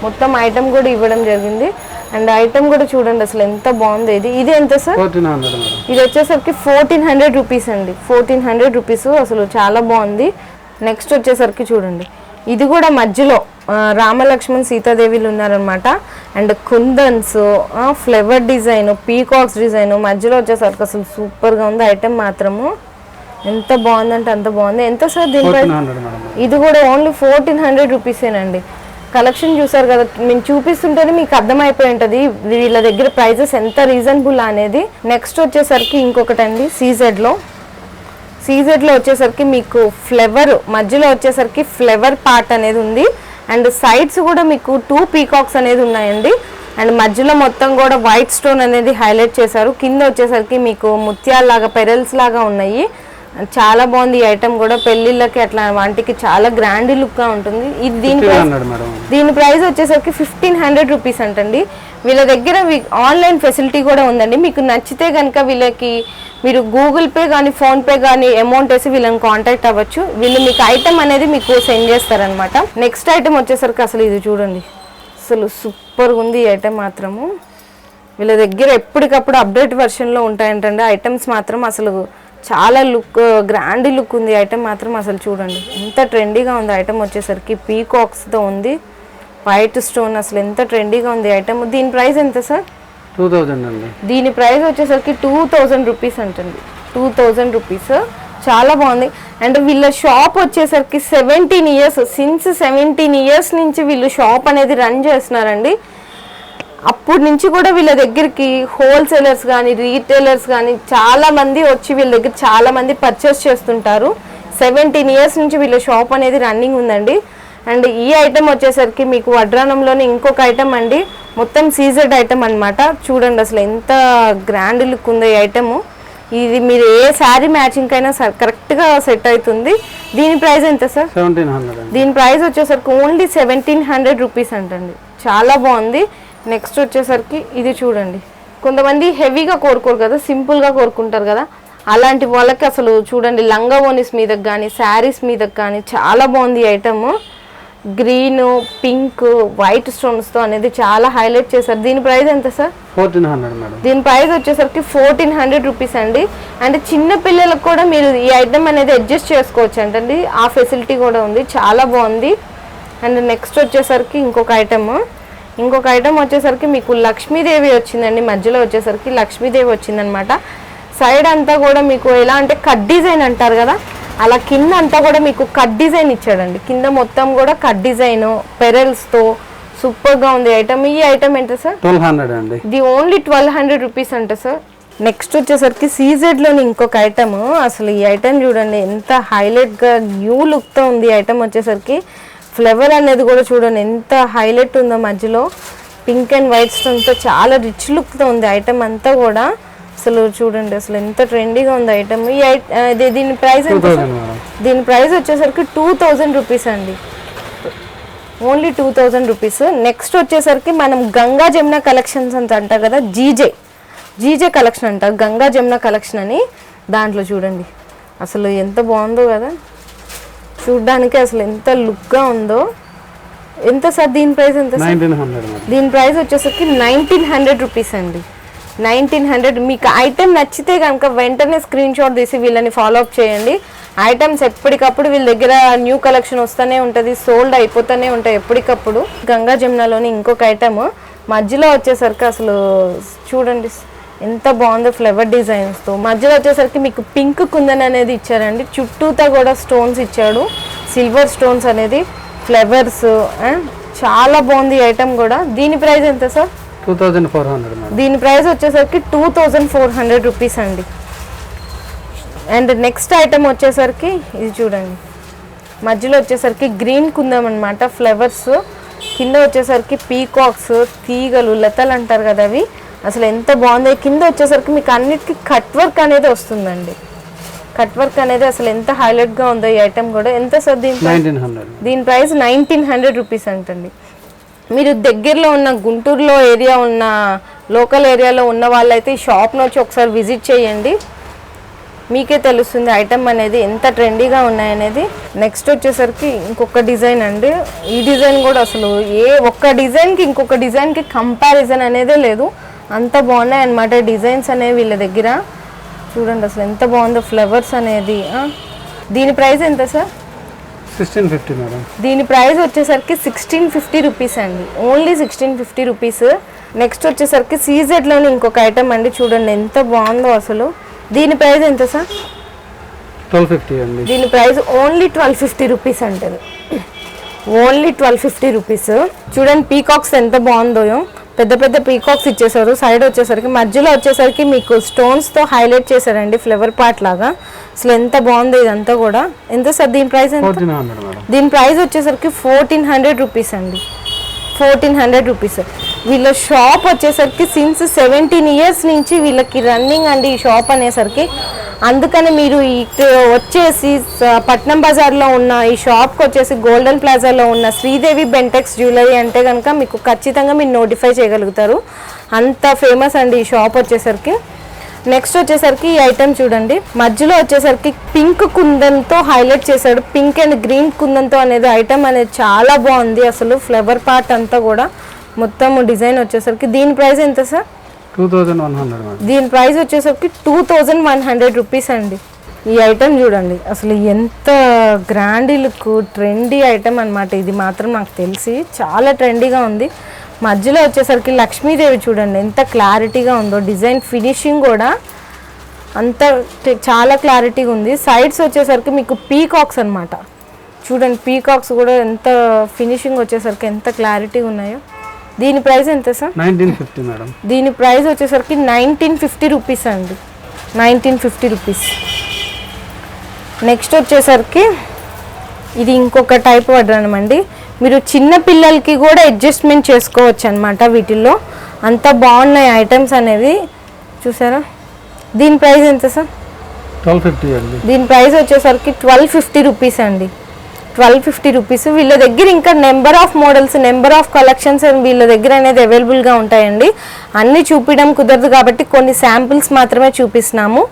మొత్తం ఐటమ్ కూడా ఇవ్వడం జరిగింది. అండ్ ఐటమ్ కూడా చూడండి అసలు ఎంత బాగుంది. ఇది ఎంత సార్? 1400 మేడం. ఇది వచ్చేసరికి 1400 రూపీస్ అండి. 1400 రూపీస్ అసలు చాలా బాగుంది. నెక్స్ట్ వచ్చేసరికి చూడండి ఇది కూడా మధ్యలో రామలక్ష్మణ్ సీతాదేవిలు ఉన్నారనమాట. And kundans flower design peacocks design మధ్యలో వచ్చేసరికి అసలు సూపర్గా ఉంది. ఐటమ్ మాత్రము ఎంత బాగుందంటే అంత బాగుంది. ఎంత సార్ దీని ప్రైస్? ఇది కూడా ఓన్లీ 1400 రూపీసేనండి. కలెక్షన్ చూసారు కదా, మేము చూపిస్తుంటేనే మీకు అర్థమైపోయి ఉంటుంది వీళ్ళ దగ్గర ప్రైజెస్ ఎంత రీజనబుల్ అనేది. నెక్స్ట్ వచ్చేసరికి ఇంకొకటి అండి సీజెడ్లో వచ్చేసరికి మీకు ఫ్లేవర్ మధ్యలో వచ్చేసరికి ఫ్లేవర్ పార్ట్ అనేది ఉంది. అండ్ సైడ్స్ కూడా మీకు 2 పీకాక్స్ అనేది ఉన్నాయండి. అండ్ మధ్యలో మొత్తం కూడా వైట్ స్టోన్ అనేది హైలైట్ చేశారు. కింద వచ్చేసరికి మీకు ముత్యాల్లాగా పెరల్స్ లాగా ఉన్నాయి. చాలా బాగుంది ఈ ఐటమ్ కూడా. పెళ్లిళ్ళకి అట్లా వాటికి చాలా గ్రాండ్ లుక్ గా ఉంటుంది. ఇది దీని ప్రైస్ వచ్చేసరికి 1500 రూపీస్ అంటండి. వీళ్ళ దగ్గర ఆన్లైన్ ఫెసిలిటీ కూడా ఉందండి. మీకు నచ్చితే కనుక వీళ్ళకి మీరు గూగుల్ పే కానీ ఫోన్ పే కానీ అమౌంట్ వేసి వీళ్ళని కాంటాక్ట్ అవ్వచ్చు. వీళ్ళు మీకు ఐటమ్ అనేది మీకు సెండ్ చేస్తారనమాట. నెక్స్ట్ ఐటమ్ వచ్చేసరికి అసలు ఇది చూడండి అసలు సూపర్గా ఉంది ఈ ఐటమ్ మాత్రము. వీళ్ళ దగ్గర ఎప్పటికప్పుడు అప్డేట్ వెర్షన్లో ఉంటాయంటండి ఐటమ్స్ మాత్రం. అసలు చాలా గ్రాండ్ లుక్ ఉంది ఐటమ్ మాత్రం. అసలు చూడండి ఎంత ట్రెండీగా ఉంది ఐటమ్. వచ్చేసరికి పీకాక్స్తో ఉంది, వైట్ స్టోన్. అసలు ఎంత ట్రెండీగా ఉంది ఐటమ్. దీని ప్రైస్ ఎంత సార్? 2000 అండి. దీని ప్రైస్ వచ్చేసరికి 2000 రూపీస్ అంటండి. 2000 రూపీస్ చాలా బాగుంది. అండ్ వీళ్ళ షాప్ వచ్చేసరికి 17 ఇయర్స్ సిన్స్ 17 ఇయర్స్ నుంచి వీళ్ళు షాప్ అనేది రన్ చేస్తున్నారండి. అప్పటి నుంచి కూడా వీళ్ళ దగ్గరికి హోల్సేలర్స్ కానీ రీటైలర్స్ కానీ చాలా మంది వచ్చి వీళ్ళ దగ్గర చాలా మంది పర్చేస్ చేస్తుంటారు. 17 ఇయర్స్ నుంచి వీళ్ళ షాప్ అనేది రన్నింగ్ ఉందండి. అండ్ ఈ ఐటమ్ వచ్చేసరికి మీకు వడ్రానంలోనే ఇంకొక ఐటమ్ అండి. మొత్తం సీజెడ్ ఐటమ్ అనమాట. చూడండి అసలు ఎంత గ్రాండ్ లుక్ ఉంది ఈ ఐటమ్. ఇది మీరు ఏ శారీ మ్యాచింగ్ అయినా కరెక్ట్గా సెట్ అవుతుంది. దీని ప్రైస్ ఎంత సార్? 1700. దీని ప్రైస్ వచ్చేసరికి ఓన్లీ 1700 రూపీస్ అంటండి. చాలా బాగుంది. నెక్స్ట్ వచ్చేసరికి ఇది చూడండి. కొంతమంది హెవీగా కోరుకోరు కదా, సింపుల్గా కోరుకుంటారు కదా, అలాంటి వాళ్ళకి అసలు చూడండి లంగా ఓనీస్ మీదకి కానీ శారీస్ మీదకి కానీ చాలా బాగుంది ఐటమ్. గ్రీన్ పింక్ వైట్ స్టోన్స్తో అనేది చాలా హైలైట్ చేశారు. దీని ప్రైస్ ఎంత సార్? 1400 మేడం. దీని ప్రైస్ వచ్చేసరికి 1400 రూపీస్ అండి. అంటే చిన్న పిల్లలకు కూడా మీరు ఈ ఐటమ్ అనేది అడ్జస్ట్ చేసుకోవచ్చు అంటండి. ఆ ఫెసిలిటీ కూడా ఉంది. చాలా బాగుంది. అండ్ నెక్స్ట్ వచ్చేసరికి ఇంకొక ఐటమ్ వచ్చేసరికి మీకు లక్ష్మీదేవి వచ్చిందండి. మధ్యలో వచ్చేసరికి లక్ష్మీదేవి వచ్చిందనమాట. సైడ్ అంతా కూడా మీకు ఎలా అంటే కట్ డిజైన్ అంటారు కదా, అలా కింద అంతా కూడా మీకు కట్ డిజైన్ ఇచ్చాడండి. కింద మొత్తం కూడా కట్ డిజైన్ పెరల్స్తో సూపర్గా ఉంది ఐటమ్. ఈ ఐటమ్ ఎంత సార్? 1200 అండి. ఇది ఓన్లీ 1200 రూపీస్ అంట సార్. నెక్స్ట్ వచ్చేసరికి సీజెడ్లోని ఇంకొక ఐటమ్. అసలు ఈ ఐటమ్ చూడండి ఎంత హైలైట్గా న్యూ లుక్తో ఉంది. ఐటమ్ వచ్చేసరికి ఫ్లేవర్ అనేది కూడా చూడండి ఎంత హైలైట్ ఉందో. మధ్యలో పింక్ అండ్ వైట్ స్టోన్తో చాలా రిచ్ లుక్తో ఉంది ఐటమ్ అంతా కూడా. అసలు చూడండి అసలు ఎంత ట్రెండీగా ఉంది ఐటమ్. దీని ప్రైస్ ఎంత? దీని ప్రైస్ వచ్చేసరికి 2000 రూపీస్ అండి. Only 2000 rupees. నెక్స్ట్ వచ్చేసరికి మనం గంగా జమున కలెక్షన్స్ ಅಂತ అంటారు కదా, జీజే కలెక్షన్ అంటారు, గంగా జమున కలెక్షన్ అని. దాంట్లో చూడండి అసలు ఎంత బాగుందో కదా, చూడ్డానికి అసలు ఎంత లుక్గా ఉందో. ఎంత సార్ దీని ప్రైస్ ఎంత? 1900. దీని ప్రైస్ వచ్చేసరికి 1900 రూపీస్ అండి. 1900. మీకు ఐటమ్ నచ్చితే కనుక వెంటనే స్క్రీన్ షాట్ తీసి వీళ్ళని ఫాలో అప్ చేయండి. ఐటమ్స్ ఎప్పటికప్పుడు వీళ్ళ దగ్గర న్యూ కలెక్షన్ వస్తూనే ఉంటుంది, సోల్డ్ అయిపోతూనే ఉంటాయి ఎప్పటికప్పుడు. గంగా జమునలోని ఇంకొక ఐటమ్ మధ్యలో వచ్చేసరికి అసలు చూడండి ఎంత బాగుందో ఫ్లవర్ డిజైన్స్తో. మధ్యలో వచ్చేసరికి మీకు పింక్ కుందన్ అనేది ఇచ్చారండి. చుట్టూతా కూడా స్టోన్స్ ఇచ్చాడు, సిల్వర్ స్టోన్స్ అనేది ఫ్లవర్స్. చాలా బాగుంది ఈ ఐటమ్ కూడా. దీని ప్రైస్ ఎంత సార్? 2400. దీని ప్రైస్ వచ్చేసరికి 2400 రూపీస్ అండి. అండ్ నెక్స్ట్ ఐటమ్ వచ్చేసరికి ఇది చూడండి. మధ్యలో వచ్చేసరికి గ్రీన్ కుందం అనమాట, ఫ్లవర్స్. కింద వచ్చేసరికి పీకాక్స్, తీగలు, లతలు అంటారు కదా అవి. అసలు ఎంత బాగుంది. కింద వచ్చేసరికి మీకు అన్నిటికీ కట్ వర్క్ అనేది వస్తుందండి. కట్ వర్క్ అనేది అసలు ఎంత హైలైట్ గా ఉందో ఈ ఐటమ్ కూడా. ఎంత సార్ దీని 1900. దీని ప్రైస్ 1900 రూపీస్ అంటండి. మీరు దగ్గరలో ఉన్న గుంటూరులో ఏరియా ఉన్న లోకల్ ఏరియాలో ఉన్న వాళ్ళైతే ఈ షాప్ని వచ్చి ఒకసారి విజిట్ చేయండి, మీకే తెలుస్తుంది ఐటమ్ అనేది ఎంత ట్రెండీగా ఉన్నాయనేది. నెక్స్ట్ వచ్చేసరికి ఇంకొక డిజైన్ అండి. ఈ డిజైన్ కూడా అసలు ఏ ఒక్క డిజైన్కి ఇంకొక డిజైన్కి కంపారిజన్ అనేదే లేదు, అంత బాగున్నాయి అన్నమాట డిజైన్స్ అనేవి వీళ్ళ దగ్గర. చూడండి అసలు ఎంత బాగుందో ఫ్లవర్స్ అనేది. దీని ప్రైస్ ఎంత సార్? 1650 మేడం. దీని ప్రైస్ వచ్చేసరికి 1650 రూపీస్ అండి, ఓన్లీ 1650 రూపీస్. నెక్స్ట్ వచ్చేసరికి సీజెడ్లోని ఇంకొక ఐటమ్ అండి, చూడండి ఎంత బాగుందో అసలు. దీని ప్రైస్ ఎంత సార్? 1250 అండి. దీని ప్రైస్ ఓన్లీ 1250 రూపీస్ అంటది, ఓన్లీ 1250 రూపీస్. చూడండి పీకాక్స్ ఎంత బాగుందో, పెద్ద పెద్ద పీకాక్స్ ఇచ్చేసారు. సైడ్ వచ్చేసరికి మధ్యలో వచ్చేసరికి మీకు స్టోన్స్తో హైలైట్ చేశారండి ఫ్లవర్ పార్ట్ లాగా. అసలు ఎంత బాగుంది ఇదంతా కూడా. ఎంత సార్ దీని ప్రైస్ ఎంత? 1400 మేడం. దీని ప్రైస్ వచ్చేసరికి 1400 రూపీస్ అండి, 1400 రూపీస్. వీళ్ళ షాప్ వచ్చేసరికి సిన్స్ 17 ఇయర్స్ నుంచి వీళ్ళకి రన్నింగ్ అండి ఈ షాప్ అనేసరికి. అందుకని మీరు వచ్చేసి పట్నం బజార్లో ఉన్న ఈ షాప్కి వచ్చేసి గోల్డెన్ ప్లాజాలో ఉన్న శ్రీదేవి బెంటెక్స్ జ్యువెలరీ అంటే కనుక మీకు ఖచ్చితంగా మీరు నోటిఫై చేయగలుగుతారు, అంత ఫేమస్ అండి ఈ షాప్ వచ్చేసరికి. నెక్స్ట్ వచ్చేసరికి ఈ ఐటమ్ చూడండి, మధ్యలో వచ్చేసరికి పింక్ కుందన్తో హైలైట్ చేశాడు, పింక్ అండ్ గ్రీన్ కుందన్తో అనేది ఐటమ్ అనేది చాలా బాగుంది అసలు. ఫ్లవర్ పార్ట్ అంతా కూడా మొత్తం డిజైన్ వచ్చేసరికి. దీని ప్రైస్ ఎంత సార్? 2100 మేడం. దీని ప్రైస్ వచ్చేసరికి 2100 రూపీస్ అండి. ఈ ఐటమ్ చూడండి అసలు ఎంత గ్రాండీ లుక్, ట్రెండీ ఐటమ్ అనమాట ఇది మాత్రం నాకు తెలిసి చాలా ట్రెండీగా ఉంది. మధ్యలో వచ్చేసరికి లక్ష్మీదేవి చూడండి ఎంత క్లారిటీగా ఉందో, డిజైన్ ఫినిషింగ్ కూడా అంత చాలా క్లారిటీగా ఉంది. సైడ్స్ వచ్చేసరికి మీకు పీకాక్స్ అనమాట, చూడండి పీకాక్స్ కూడా ఎంత ఫినిషింగ్ వచ్చేసరికి ఎంత క్లారిటీగా ఉన్నాయో. దీని ప్రైస్ ఎంత సార్? 1950 మేడం. దీని ప్రైస్ వచ్చేసరికి 1950 రూపీస్ అండి, 1950 రూపీస్. నెక్స్ట్ వచ్చేసరికి ఇది ఇంకొక టైప్ వడ్డానం అండి, మీరు చిన్న పిల్లలకి కూడా అడ్జస్ట్మెంట్ చేసుకోవచ్చు అనమాట వీటిల్లో, అంత బాగున్నాయి ఐటమ్స్ అనేవి చూసారా. దీని ప్రైస్ ఎంత సార్? 1250 అండి. దీని ప్రైస్ వచ్చేసరికి 1250 రూపీస్ అండి, 1250 రూపీస్. వీళ్ళ దగ్గర ఇంకా number of models, number of collections వీళ్ళ దగ్గర అనేది అవైలబుల్గా ఉంటాయండి. అన్నీ చూపించడం కుదరదు కాబట్టి కొన్ని శాంపిల్స్ మాత్రమే చూపిస్తున్నాము.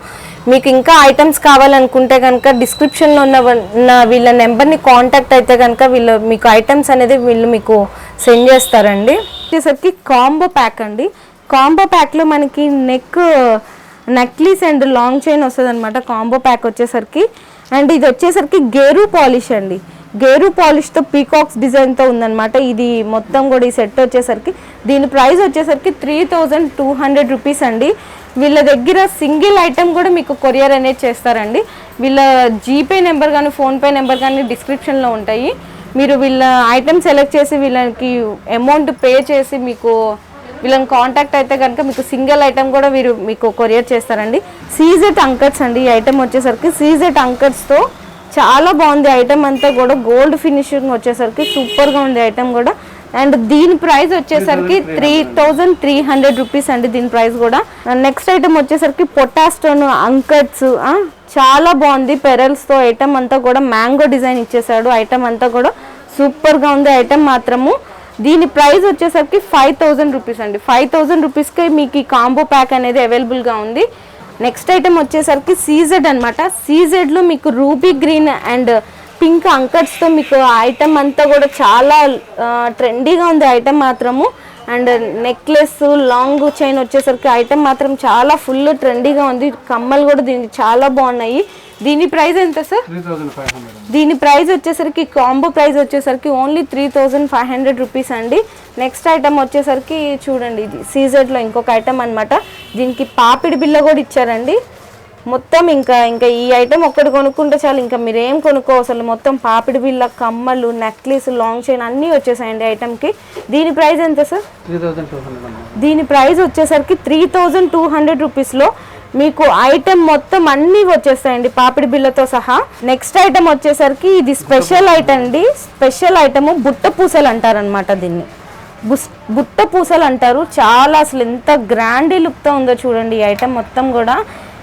మీకు ఇంకా ఐటమ్స్ కావాలనుకుంటే కనుక డిస్క్రిప్షన్లో ఉన్న వీళ్ళ నెంబర్ని కాంటాక్ట్ అయితే కనుక వీళ్ళు మీకు ఐటమ్స్ అనేది వీళ్ళు మీకు సెండ్ చేస్తారండి. వచ్చేసరికి కాంబో ప్యాక్ అండి, కాంబో ప్యాక్లో మనకి నెక్లెస్ అండ్ లాంగ్ చైన్ వస్తుంది అనమాట కాంబో ప్యాక్ వచ్చేసరికి. అండ్ ఇది వచ్చేసరికి గేరు పాలిష్ అండి, గేరు పాలిష్తో పీకాక్స్ డిజైన్తో ఉందన్నమాట ఇది మొత్తం కూడా. ఈ సెట్ వచ్చేసరికి దీని ప్రైస్ వచ్చేసరికి 3200 రూపీస్ అండి. వీళ్ళ దగ్గర సింగిల్ ఐటమ్ కూడా మీకు కొరియర్ అనేది చేస్తారండి. వీళ్ళ జీపే నెంబర్ కానీ ఫోన్పే నెంబర్ కానీ డిస్క్రిప్షన్లో ఉంటాయి. మీరు వీళ్ళ ఐటమ్ సెలెక్ట్ చేసి వీళ్ళకి అమౌంట్ పే చేసి మీకు వీళ్ళని కాంటాక్ట్ అయితే కనుక మీకు సింగిల్ ఐటమ్ కూడా వీరు మీకు కొరియర్ చేస్తారండి. సీజెట్ అంకర్స్ అండి, ఈ ఐటమ్ వచ్చేసరికి సీజెట్ అంకర్స్తో చాలా బాగుంది ఐటమ్ అంతా కూడా. గోల్డ్ ఫినిషింగ్ వచ్చేసరికి సూపర్గా ఉంది ఐటమ్ కూడా. అండ్ దీని ప్రైస్ వచ్చేసరికి 3300 రూపీస్ అండి దీని ప్రైస్ కూడా. నెక్స్ట్ ఐటమ్ వచ్చేసరికి పొటాస్టోన్ అంకట్స్, చాలా బాగుంది పెరల్స్తో ఐటమ్ అంతా కూడా. మ్యాంగో డిజైన్ ఇచ్చేసాడు ఐటమ్ అంతా కూడా, సూపర్గా ఉంది ఐటమ్ మాత్రము. దీని ప్రైస్ వచ్చేసరికి 5000 రూపీస్ అండి, 5000 రూపీస్కి మీకు ఈ కాంబో ప్యాక్ అనేది అవైలబుల్గా ఉంది. నెక్స్ట్ ఐటమ్ వచ్చేసరికి సీజెడ్ అనమాట, సీజెడ్లో మీకు రూబీ గ్రీన్ అండ్ పింక్ అంకట్స్తో మీకు ఐటమ్ అంతా కూడా చాలా ట్రెండీగా ఉంది ఐటమ్ మాత్రము. అండ్ నెక్లెస్ లాంగ్ చైన్ వచ్చేసరికి ఐటమ్ మాత్రం చాలా ఫుల్ ట్రెండీగా ఉంది. కమ్మలు కూడా దీనికి చాలా బాగున్నాయి. దీని ప్రైస్ ఎంత సార్? 3500. దీని ప్రైస్ వచ్చేసరికి కాంబో ప్రైస్ వచ్చేసరికి ఓన్లీ 3500 రూపీస్ అండి. నెక్స్ట్ ఐటమ్ వచ్చేసరికి చూడండి, ఇది సీజెడ్లో ఇంకొక ఐటమ్ అనమాట. దీనికి పాపిడి బిల్ల కూడా ఇచ్చారండి మొత్తం. ఇంకా ఈ ఐటమ్ ఒక్కటి కొనుక్కుంటే చాలు, ఇంకా మీరు ఏం కొనుక్కోవసలు. మొత్తం పాపిడి బిల్ల, కమ్మలు, నెక్లెస్, లాంగ్ చైన్ అన్నీ వచ్చేసాయండి ఐటమ్కి. దీని ప్రైస్ ఎంత సార్? 3200. దీని ప్రైస్ వచ్చేసరికి 3200 రూపీస్లో మీకు ఐటమ్ మొత్తం అన్నీ వచ్చేస్తాయండి పాపిడి బిల్లతో సహా. నెక్స్ట్ ఐటమ్ వచ్చేసరికి ఇది స్పెషల్ ఐటమ్ అండి, స్పెషల్ ఐటమ్ బుట్ట పూసలు అంటారనమాట. దీన్ని బుట్ట పూసలు అంటారు. చాలా అసలు ఎంత గ్రాండీ లుక్తో ఉందో చూడండి ఈ ఐటమ్ మొత్తం కూడా.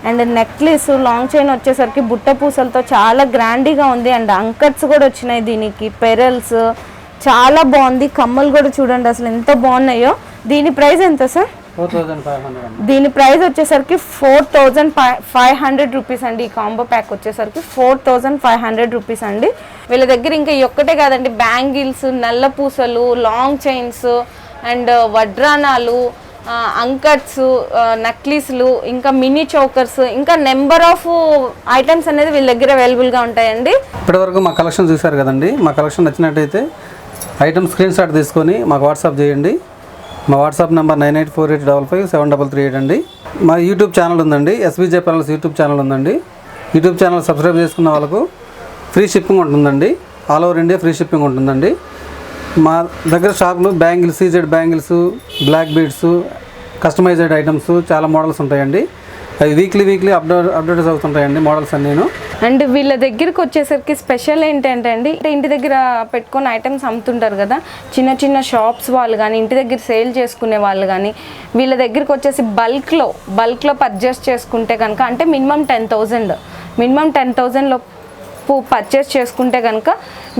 అండ్ నెక్లెస్ లాంగ్ చైన్ వచ్చేసరికి బుట్ట పూసలతో చాలా గ్రాండీగా ఉంది. అండ్ అంకట్స్ కూడా వచ్చినాయి దీనికి, పెరల్స్ చాలా బాగుంది. కమ్మలు కూడా చూడండి అసలు ఎంత బాగున్నాయో. దీని ప్రైస్ ఎంత సార్? 4500. దీని ప్రైస్ వచ్చేసరికి 4500 రూపీస్ అండి. ఈ కాంబో ప్యాక్ వచ్చేసరికి 4500 రూపీస్ అండి. వీళ్ళ దగ్గర ఇంకా ఈ ఒక్కటే కాదండి, బ్యాంగిల్స్, నల్ల పూసలు, లాంగ్ చైన్స్ అండ్ వడ్రానాలు, అంకట్స్, నక్లీస్లు, ఇంకా మినీ చౌకర్స్, ఇంకా నెంబర్ ఆఫ్ ఐటమ్స్ అనేది వీళ్ళ దగ్గర అవైలబుల్గా ఉంటాయండి. ఇప్పటివరకు మా కలెక్షన్ చూశారు కదండి. మా కలెక్షన్ నచ్చినట్టయితే ఐటమ్ స్క్రీన్ షాట్ తీసుకొని మాకు వాట్సాప్ చేయండి. మా వాట్సాప్ నెంబర్ 9848557338 అండి. మా యూట్యూబ్ ఛానల్ ఉందండి, ఎస్బీజే ప్యాలెస్ యూట్యూబ్ ఛానల్ ఉందండి. యూట్యూబ్ ఛానల్ సబ్స్క్రైబ్ చేసుకున్న వాళ్ళకు ఫ్రీ షిప్పింగ్ ఉంటుందండి. All over India free shipping ఉంటుందండి. మా దగ్గర షాప్లో bangles, CZ bangles, black beads, customized items చాలా మోడల్స్ ఉంటాయండి. అవి వీక్లీ అప్డేట్స్ అవుతుంటాయండి మోడల్స్ అన్నీను. అండ్ వీళ్ళ దగ్గరికి వచ్చేసరికి స్పెషల్ ఏంటంటే అండి, ఇంటి దగ్గర పెట్టుకొని ఐటమ్స్ అమ్ముతుంటారు కదా, చిన్న చిన్న షాప్స్ వాళ్ళు కానీ, ఇంటి దగ్గర సేల్ చేసుకునే వాళ్ళు కానీ, వీళ్ళ దగ్గరికి వచ్చేసి బల్క్లో పర్చేస్ చేసుకుంటే కనుక, అంటే మినిమం 10,000లో పర్చేస్ చేసుకుంటే కనుక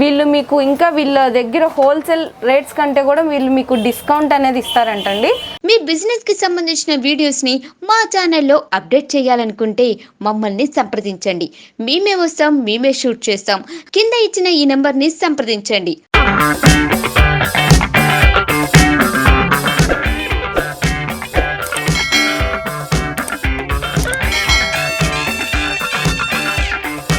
వీళ్ళు మీకు ఇంకా వీళ్ళ దగ్గర హోల్సేల్ రేట్స్ కంటే కూడా వీళ్ళు మీకు డిస్కౌంట్ అనేది ఇస్తారంటండి. మీ బిజినెస్ కి సంబంధించిన వీడియోస్ ని మా ఛానల్లో అప్డేట్ చేయాలనుకుంటే మమ్మల్ని సంప్రదించండి. మేమే వస్తాం, మేమే షూట్ చేస్తాం. కింద ఇచ్చిన ఈ నెంబర్ ని సంప్రదించండి.